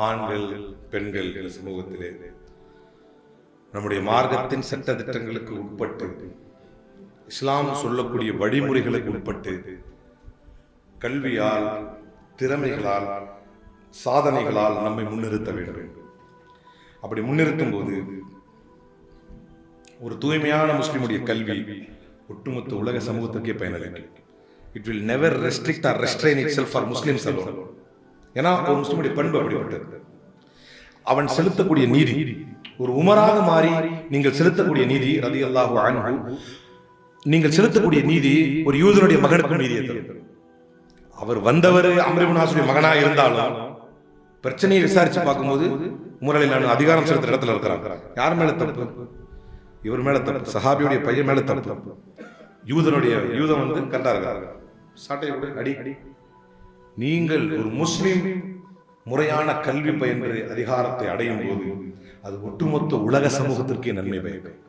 ஆண்கள் பெண்கள் சமூகத்திலே நம்முடைய மார்க்கத்தின் சட்ட திட்டங்களுக்கு உட்பட்டு, இஸ்லாம் சொல்லக்கூடிய வழிமுறைகளுக்கு உட்பட்டு, கல்வியால், திறமைகளால், சாதனைகளால் நம்மை முன்னிறுத்த வேண்டும். அப்படி முன்னிறுத்தும் போது ஒரு தூய்மையான முஸ்லிமுடைய கல்வி ஒட்டுமொத்த உலக சமூகத்திற்கே பயனளிக்கும். It will never restrict or restrain itself for Muslims alone. ஏன்னா ஒரு முஸ்லிமுடைய பண்பு அப்படிப்பட்டது. அவன் செலுத்தக்கூடிய நீதி ஒரு உமராக மாறி நீங்கள் செலுத்தக்கூடிய நீதி ரலியல்லாஹு அன்ஹு, நீங்கள் செலுத்தக்கூடிய நீதி ஒரு யூதனுடைய மகனுக்கும் நீதியை தரும். அவர் வந்தவர் அம்ர் இப்னு ஆஸுடைய மகனாக இருந்தாலும் பிரச்சனையை விசாரிச்சு பார்க்கும்போது உமர் அதிகாரம் செலுத்துற இடத்துல இருக்கிறாங்க. யார் மேல தப்பு? இவர் மேல தப்பு. சஹாபியுடைய பையன் மேல தப்பு. யூதன் வந்து கண்டார்கள் சாட்டையோட அடி. நீங்கள் ஒரு முஸ்லிம் முறையான கல்வி பயின்று அதிகாரத்தை அடையும் போது அது ஒட்டுமொத்த உலக சமூகத்திற்கே நன்மை பயக்கும்.